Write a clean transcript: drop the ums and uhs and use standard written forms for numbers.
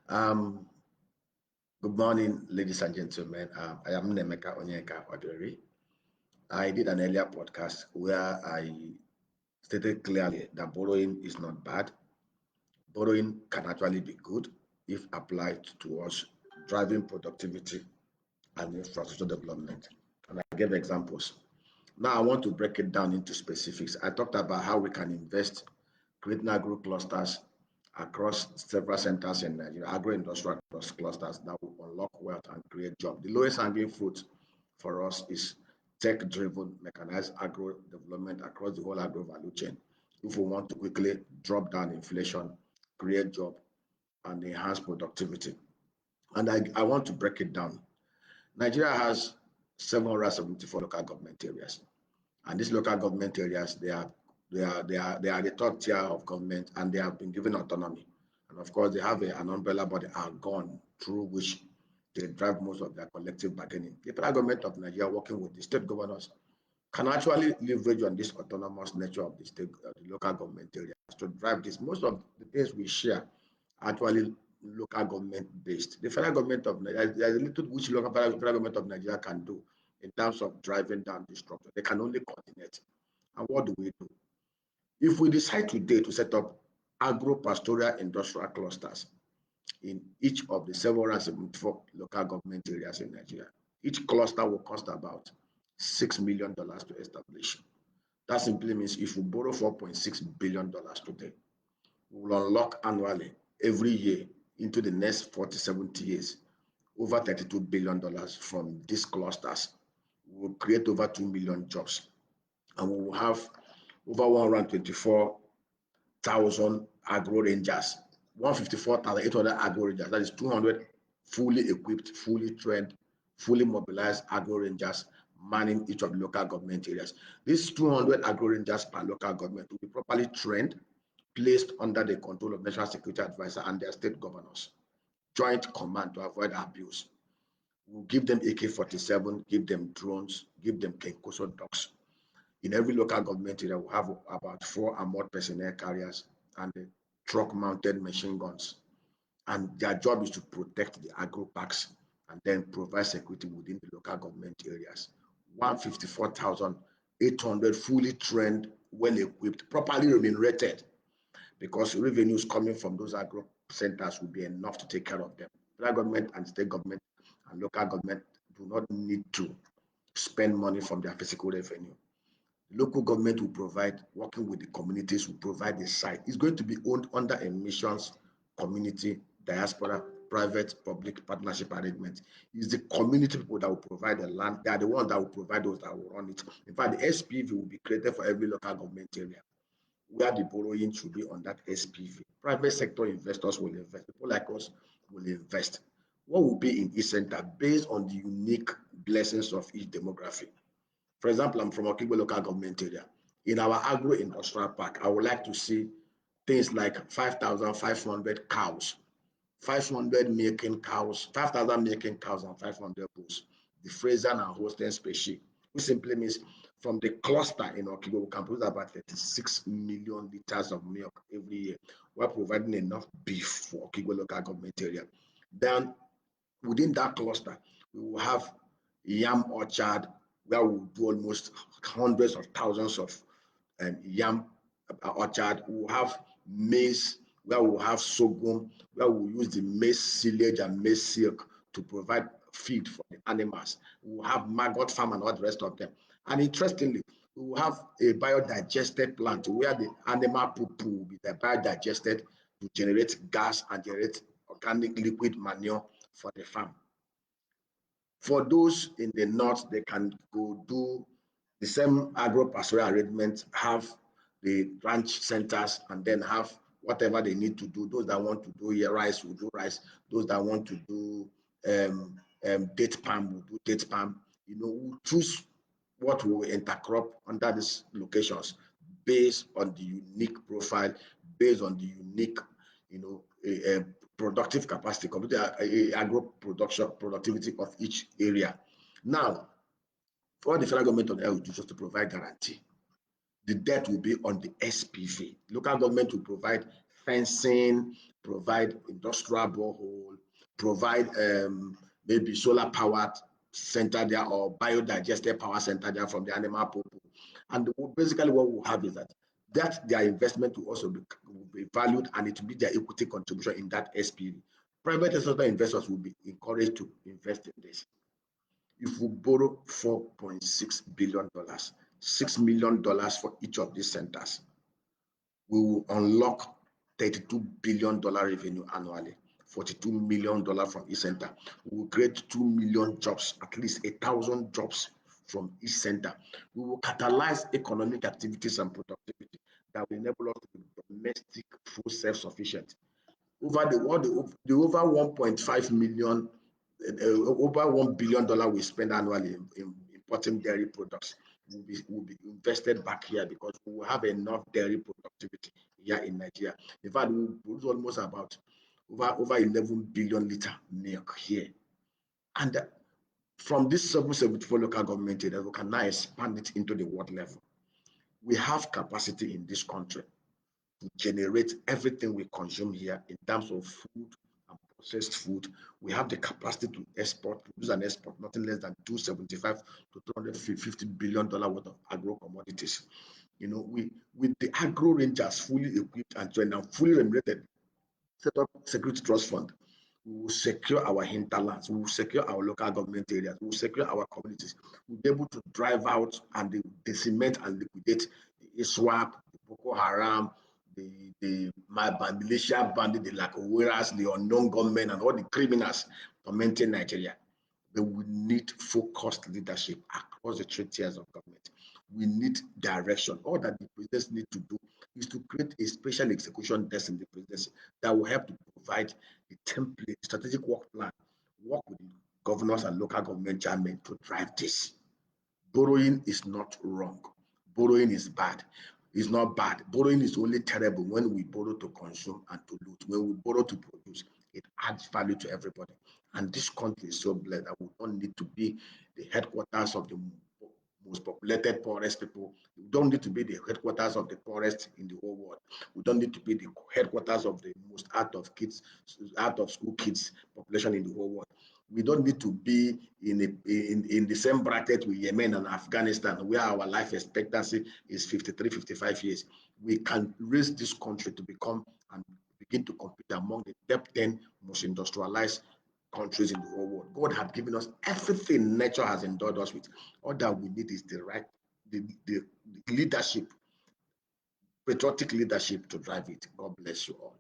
Um, Good morning, ladies and gentlemen. I am Nemeka Onyeka Odori. I did an earlier podcast where I stated clearly that borrowing is not bad. Borrowing can actually be good if applied towards driving productivity and infrastructure development. And I gave examples. Now I want to break it down into specifics. I talked about how we can invest, creating agro clusters across several centers in Nigeria, agro-industrial clusters that will unlock wealth and create jobs. The lowest hanging fruit for us is tech-driven mechanized agro development across the whole agro value chain. If we want to quickly drop down inflation, create job, and enhance productivity. And I want to break it down. Nigeria has 774 local government areas. And these local government areas, they are the top tier of government, and they have been given autonomy. And of course, they have an umbrella body, AGON, through which they drive most of their collective bargaining. The federal government of Nigeria, working with the state governors, can actually leverage on this autonomous nature of the local government areas to drive this. Most of the things we share are actually local government based. The federal government of Nigeria, there's a little which federal government of Nigeria can do in terms of driving down the structure. They can only coordinate. And what do we do? If we decide today to set up agro-pastoral industrial clusters in each of the 774 local government areas in Nigeria, each cluster will cost about $6 million to establish. That simply means if we borrow $4.6 billion today, we will unlock annually every year into the next 40, 70 years over $32 billion from these clusters. We will create over 2 million jobs, and we will have over 124,000 agro rangers, 154,800 agro rangers. That is 200 fully equipped, fully trained, fully mobilized agro rangers manning each of the local government areas. These 200 agro rangers per local government will be properly trained, placed under the control of National Security Advisor and their state governors. Joint command to avoid abuse. We'll give them AK-47, give them drones, give them Kenkoso dogs. In every local government area, we'll have about 4 armored personnel carriers and truck-mounted machine guns. And their job is to protect the agro parks and then provide security within the local government areas. 154,800 fully trained, well-equipped, properly remunerated, because revenues coming from those agro centers will be enough to take care of them. Federal government and state government and local government do not need to spend money from their physical revenue. Local government will provide, working with the communities, will provide the site. It's going to be owned under a missions, community, diaspora, private, public partnership arrangement. It's the community people that will provide the land. They are the ones that will provide those that will run it. In fact, the SPV will be created for every local government area, where the borrowing should be on that SPV. Private sector investors will invest. People like us will invest. What will be in each center based on the unique blessings of each demography? For example, I'm from Okigwe local government area. In our agro-industrial park, I would like to see things like 5,500 cows, 500 milking cows, 5,000 milking cows and 500 bulls, the Friesian and Holstein species, which simply means from the cluster in Okigwe, we can produce about 36 million liters of milk every year. We're providing enough beef for Okigwe local government area. Then within that cluster, we will have yam orchard, where we'll do almost hundreds of thousands of yam orchard. We'll have maize, where we'll have sorghum, where we'll use the maize silage and maize silk to provide feed for the animals. We'll have maggot farm and all the rest of them. And interestingly, we will have a biodigested plant where the animal poo will be biodigested to generate gas and generate organic liquid manure for the farm. For those in the north, they can go do the same agro-pastoral arrangement, have the ranch centers, and then have whatever they need to do. Those that want to do rice will do rice. Those that want to do date palm will do date palm. We'll choose what we will intercrop under these locations based on the unique profile, based on the unique, productive capacity, agro production productivity of each area. Now, for the federal government of the will do just to provide guarantee. The debt will be on the SPV. Local government will provide fencing, provide industrial borehole, provide maybe solar powered center there or biodigested power center there from the animal poop. And basically what we'll have is that their investment will also be valued, and it will be their equity contribution in that SPV. Private sector investors will be encouraged to invest in this. If we borrow $4.6 billion, $6 million for each of these centers, we will unlock $32 billion revenue annually, $42 million from each center. We will create 2 million jobs, at least 1,000 jobs from each center. We will catalyze economic activities and productivity that will enable us to be domestic food self-sufficient. Over the over 1.5 million, over $1 billion we spend annually in importing dairy products will be invested back here, because we will have enough dairy productivity here in Nigeria. In fact, we produce almost about over 11 billion liter milk here. And from this 774 local government areas, we can now expand it into the world level. We have capacity in this country to generate everything we consume here in terms of food and processed food. We have the capacity to export, produce and export nothing less than $275 to $250 billion worth of agro commodities. You know, with the agro rangers fully equipped and trained and fully remunerated, set up security trust fund, we will secure our hinterlands, we will secure our local government areas, we will secure our communities. We'll be able to drive out and decimate and liquidate the ISWAP, the Boko Haram, the militia bandit, the Lakoweras, the unknown gunmen, and all the criminals tormenting Nigeria. But we need focused leadership across the 3 tiers of government. We need direction. All that the presidents need to do is to create a special execution desk in the presidency that will help to provide the template, strategic work plan, work with governors and local government chairmen to drive this. Borrowing is not wrong. Borrowing is bad. It's not bad. Borrowing is only terrible when we borrow to consume and to loot. When we borrow to produce, it adds value to everybody. And this country is so blessed that we don't need to be the headquarters of the most populated, poorest people. We don't need to be the headquarters of the poorest in the whole world. We don't need to be the headquarters of the most out of school kids population in the whole world. We don't need to be in the same bracket with Yemen and Afghanistan, where our life expectancy is 53, 55 years. We can raise this country to become and begin to compete among the top 10 most industrialized countries in the whole world. God has given us everything nature has endowed us with. All that we need is the leadership, patriotic leadership to drive it. God bless you all.